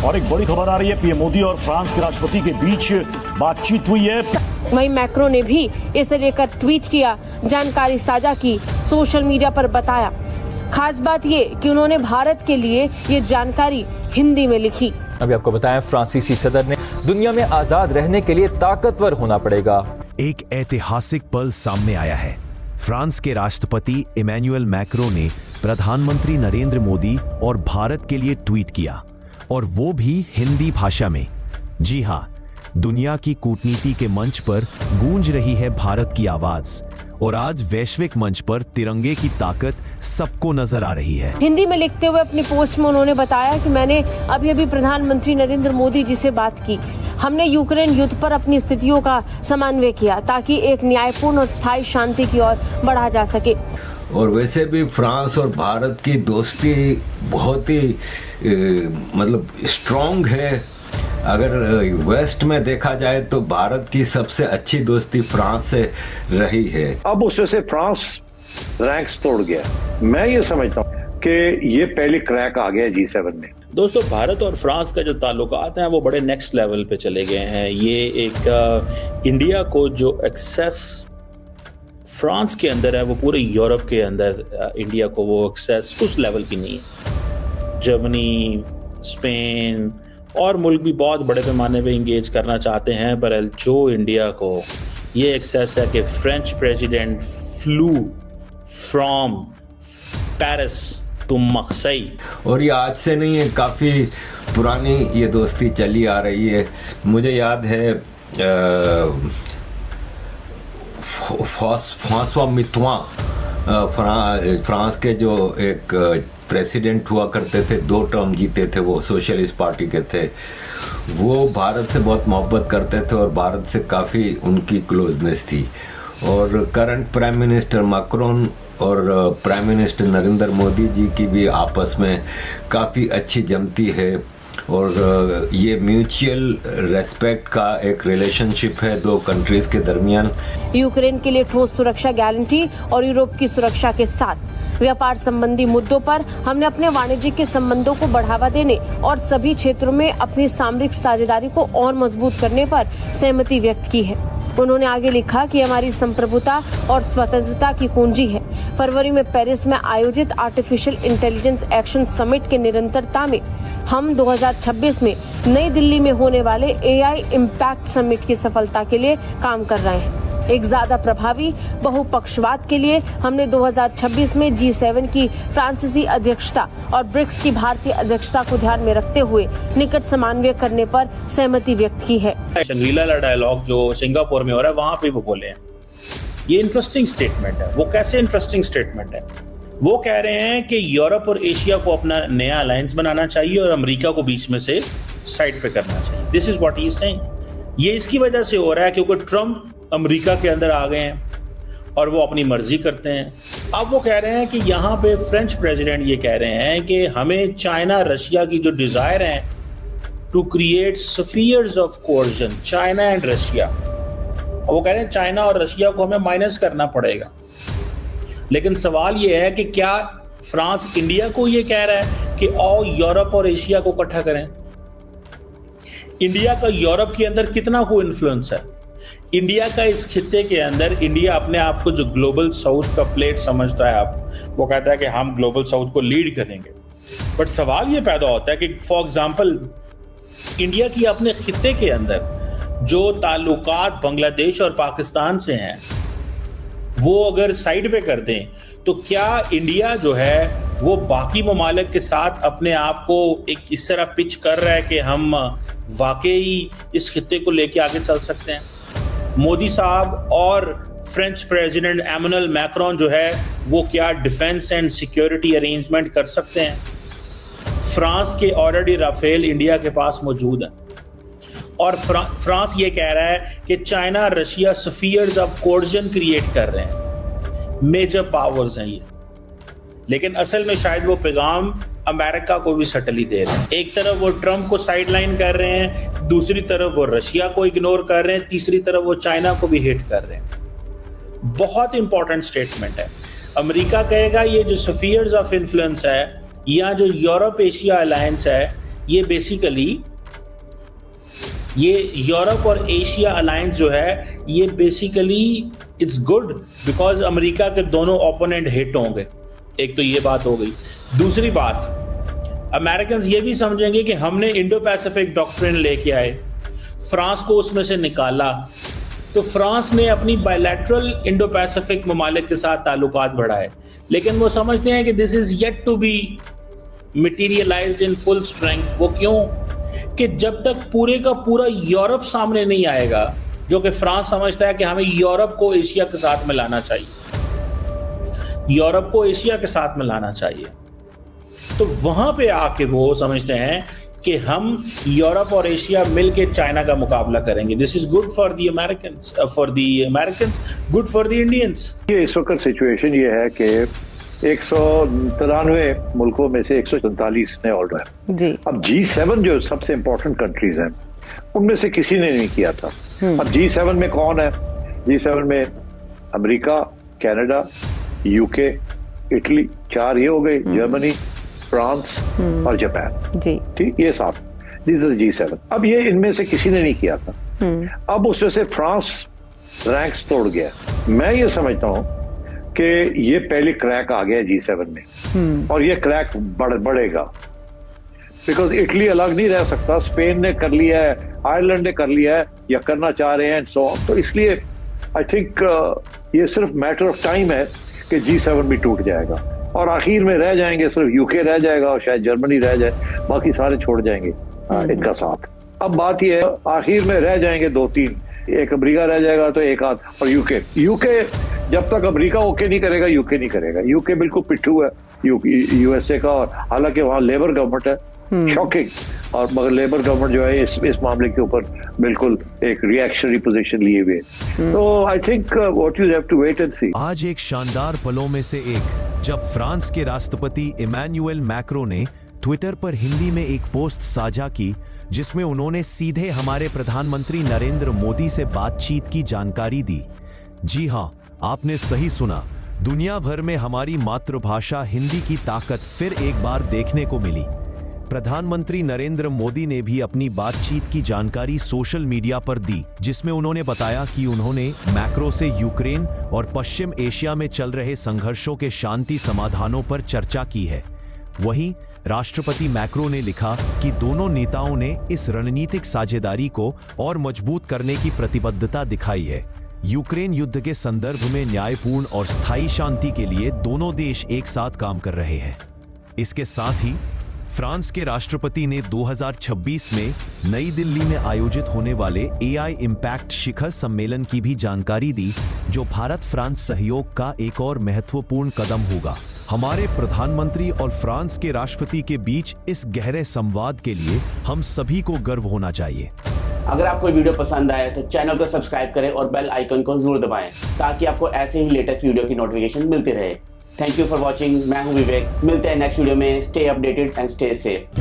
और एक बड़ी खबर आ रही है, पीएम मोदी और फ्रांस के राष्ट्रपति के बीच बातचीत हुई है। वहीं मैक्रो ने भी इसे लेकर ट्वीट किया, जानकारी साझा की, सोशल मीडिया पर बताया। खास बात ये कि उन्होंने भारत के लिए ये जानकारी हिंदी में लिखी। अभी आपको बताएं, फ्रांसीसी सदर ने दुनिया में आजाद रहने के लिए ताकतवर होना पड़ेगा। एक ऐतिहासिक पल सामने आया है। फ्रांस के राष्ट्रपति इमैनुअल मैक्रो ने प्रधानमंत्री नरेंद्र मोदी और भारत के लिए ट्वीट किया, और वो भी हिंदी भाषा में। जी हां, दुनिया की कूटनीति के मंच पर गूंज रही है भारत की आवाज, और आज वैश्विक मंच पर तिरंगे की ताकत सबको नजर आ रही है। हिंदी में लिखते हुए अपनी पोस्ट में उन्होंने बताया कि मैंने अभी प्रधानमंत्री नरेंद्र मोदी जी से बात की। हमने यूक्रेन युद्ध पर अपनी स्थितियों का समन्वय किया ताकि एक न्यायपूर्ण और स्थायी शांति की ओर बढ़ा जा सके। और वैसे भी फ्रांस और भारत की दोस्ती बहुत ही मतलब स्ट्रॉन्ग है। अगर वेस्ट में देखा जाए तो भारत की सबसे अच्छी दोस्ती फ्रांस से रही है। अब उसमें से फ्रांस रैंक्स तोड़ गया। मैं ये समझता हूँ कि ये पहले क्रैक आ गया G7 में। दोस्तों, भारत और फ्रांस का जो ताल्लुकात हैं वो बड़े नेक्स्ट लेवल पे चले गए हैं। ये एक इंडिया को जो एक्सेस फ्रांस के अंदर है वो पूरे यूरोप के अंदर इंडिया को वो एक्सेस उस लेवल की नहीं है। जर्मनी, स्पेन और मुल्क भी बहुत बड़े पैमाने पे इंगेज करना चाहते हैं, पर जो इंडिया को ये एक्सेस है कि French president flew from Paris to मक्सई। और ये आज से नहीं है, काफ़ी पुरानी ये दोस्ती चली आ रही है। मुझे याद है फ्रांसवा मित्तवां फ्रांस के जो एक प्रेसिडेंट हुआ करते थे, 2 टर्म जीते थे, वो सोशलिस्ट पार्टी के थे। वो भारत से बहुत मोहब्बत करते थे और भारत से काफ़ी उनकी क्लोजनेस थी। और करंट प्राइम मिनिस्टर मैक्रोन और प्राइम मिनिस्टर नरेंद्र मोदी जी की भी आपस में काफ़ी अच्छी जमती है, और ये म्यूचुअल रेस्पेक्ट का एक रिलेशनशिप है 2 कंट्रीज के दरमियान। यूक्रेन के लिए ठोस सुरक्षा गारंटी और यूरोप की सुरक्षा के साथ व्यापार संबंधी मुद्दों पर हमने अपने वाणिज्य के संबंधों को बढ़ावा देने और सभी क्षेत्रों में अपनी सामरिक साझेदारी को और मजबूत करने पर सहमति व्यक्त की है। उन्होंने आगे लिखा कि हमारी संप्रभुता और स्वतंत्रता की कुंजी है। फरवरी में पेरिस में आयोजित आर्टिफिशियल इंटेलिजेंस एक्शन समिट के निरंतरता में हम 2026 में नई दिल्ली में होने वाले AI इम्पैक्ट समिट की सफलता के लिए काम कर रहे हैं। एक ज्यादा प्रभावी बहुपक्षवाद के लिए हमने 2026 में G7 की फ्रांसीसी अध्यक्षता और ब्रिक्स की भारतीय अध्यक्षता को ध्यान में रखते हुए निकट समन्वय करने पर सहमति व्यक्त की है। शंग्रीला डायलॉग जो सिंगापुर में हो रहा है वहां पे वो बोले हैं, ये इंटरेस्टिंग स्टेटमेंट है। वो कैसे इंटरेस्टिंग स्टेटमेंट है? वो कह रहे हैं कि यूरोप और एशिया को अपना नया अलायंस बनाना चाहिए और अमेरिका को बीच में से साइड पे करना चाहिए। This is what he is saying. ये इसकी वजह से हो रहा है क्योंकि ट्रम्प अमेरिका के अंदर आ गए हैं और वो अपनी मर्जी करते हैं। अब वो कह रहे हैं कि यहाँ पे फ्रेंच प्रेसिडेंट ये कह रहे हैं कि हमें चाइना रशिया की जो डिजायर है to create spheres of coercion, China and Russia, वो कह रहे हैं चाइना और रशिया को हमें माइनस करना पड़ेगा। लेकिन सवाल ये है कि क्या फ्रांस इंडिया को ये कह रहा है कि आओ यूरोप और एशिया को इकट्ठा करें? इंडिया का यूरोप के अंदर कितना को इन्फ्लुएंस है? इंडिया का इस खित्ते के अंदर, इंडिया अपने आप को जो ग्लोबल साउथ का प्लेट समझता है, आप वो कहता है कि हम ग्लोबल साउथ को लीड करेंगे। बट सवाल ये पैदा होता है कि फॉर एग्जांपल इंडिया की अपने खित्ते के अंदर जो ताल्लुकात बांग्लादेश और पाकिस्तान से हैं वो अगर साइड पे कर दें तो क्या इंडिया जो है वो बाकी ममालिक के साथ अपने आप को एक इस तरह पिच कर रहा है कि हम वाकई इस खित्ते को लेके आगे चल सकते हैं? मोदी साहब और फ्रेंच प्रेसिडेंट एमैनुअल मैक्रोन जो है वो क्या डिफेंस एंड सिक्योरिटी अरेंजमेंट कर सकते हैं? फ्रांस के ऑलरेडी राफेल इंडिया के पास मौजूद है और फ्रांस ये कह रहा है कि China Russia spheres of coercion create कर रहे हैं, मेजर पावर्स हैं ये। लेकिन असल में शायद वो पैगाम अमेरिका को भी सटली दे रहे हैं। एक तरफ वो ट्रंप को साइडलाइन कर रहे हैं, दूसरी तरफ वो रशिया को इग्नोर कर रहे हैं, तीसरी तरफ वो चाइना को भी हिट कर रहे हैं। बहुत इंपॉर्टेंट स्टेटमेंट है। अमेरिका कहेगा ये जो स्फीयर्स ऑफ इन्फ्लुएंस है या जो यूरोप एशिया अलायंस है ये बेसिकली ये यूरोप और एशिया अलायंस जो है ये basically it's good because America के दोनों ओपोनेंट हिट होंगे। एक तो ये बात हो गई। दूसरी बात, अमेरिकन ये भी समझेंगे कि हमने इंडो पैसिफिक डॉक्ट्रिन लेके आए, फ्रांस को उसमें से निकाला, तो फ्रांस ने अपनी बायलैटरल इंडो पैसिफिक ममालिक के साथ ताल्लुकात बढ़ाए, लेकिन वो समझते हैं कि this is yet to be materialised in full strength. वो क्यों? कि जब तक पूरे का पूरा यूरोप सामने नहीं आएगा, जो कि फ्रांस समझता है कि हमें यूरोप को एशिया के साथ मिलाना चाहिए, यूरोप को एशिया के साथ मिलाना चाहिए, तो वहां पे आके वो समझते हैं कि हम यूरोप और एशिया मिलके चाइना का मुकाबला करेंगे। This is good for the Americans, good for the Indians. ये इस वक्त सिचुएशन ये है कि 193 मुल्कों में से 147 ने ऑलरेडी जी। अब G7 जो सबसे इंपॉर्टेंट कंट्रीज हैं उनमें से किसी ने नहीं किया था। अब G7 में कौन है? G7 में अमेरिका, कनाडा, यूके, इटली, 4 ये हो गए, जर्मनी, फ्रांस और जापान जी। ठीक, ये 7 G7। अब ये इनमें से किसी ने नहीं किया था। अब उसमें से फ्रांस रैंक्स तोड़ गया। मैं ये समझता हूं कि ये पहले क्रैक आ गया G7 में और ये क्रैक बढ़ेगा, बिकॉज इटली अलग नहीं रह सकता, स्पेन ने कर लिया है, आयरलैंड ने कर लिया है या करना चाह रहे हैं, सो तो इसलिए आई थिंक ये सिर्फ मैटर ऑफ टाइम है कि G7 भी टूट जाएगा और आखिर में रह जाएंगे सिर्फ यूके रह जाएगा और शायद जर्मनी रह जाए, बाकी सारे छोड़ जाएंगे इनका साथ। अब बात यह है, आखिर में रह जाएंगे 2-3, एक अमेरिका रह जाएगा तो एक आध और यूके जब तक अमेरिका ओके नहीं करेगा यूके नहीं करेगा। यूके बिल्कुल पिट्ठू है यूएसए का, और हालांकि वहां लेबर गवर्नमेंट है, शॉकिंग, और मगर लेबर गवर्नमेंट जो है इस मामले के ऊपर बिल्कुल एक रिएक्शनरी पोजीशन लिए हुए। तो I think what you have to wait and see. आज एक शानदार पलों में से एक, जब फ्रांस के राष्ट्रपति इमैनुअल मैक्रो ने ट्विटर पर हिंदी में एक पोस्ट साझा की जिसमें उन्होंने सीधे हमारे प्रधानमंत्री नरेंद्र मोदी से बातचीत की जानकारी दी। जी हां, आपने सही सुना, दुनिया भर में हमारी मातृभाषा हिंदी की ताकत फिर एक बार देखने को मिली। प्रधानमंत्री नरेंद्र मोदी ने भी अपनी बातचीत की जानकारी सोशल मीडिया पर दी, जिसमें उन्होंने बताया कि उन्होंने मैक्रो से यूक्रेन और पश्चिम एशिया में चल रहे संघर्षों के शांति समाधानों पर चर्चा की है। वहीं राष्ट्रपति मैक्रो ने लिखा कि दोनों नेताओं ने इस रणनीतिक साझेदारी को और मजबूत करने की प्रतिबद्धता दिखाई है। यूक्रेन युद्ध के संदर्भ में न्यायपूर्ण और स्थायी शांति के लिए दोनों देश एक साथ काम कर रहे हैं। इसके साथ ही फ्रांस के राष्ट्रपति ने 2026 में नई दिल्ली में आयोजित होने वाले AI इम्पैक्ट शिखर सम्मेलन की भी जानकारी दी, जो भारत फ्रांस सहयोग का एक और महत्वपूर्ण कदम होगा। हमारे प्रधानमंत्री और फ्रांस के राष्ट्रपति के बीच इस गहरे संवाद के लिए हम सभी को गर्व होना चाहिए। अगर आपको वीडियो पसंद आए तो चैनल को सब्सक्राइब करें और बेल आइकन को जरूर दबाएं ताकि आपको ऐसे ही लेटेस्ट वीडियो की नोटिफिकेशन मिलती रहे। Thank you for watching. मैं हूं विवेक। मिलते हैं नेक्स्ट वीडियो में। Stay updated and stay safe.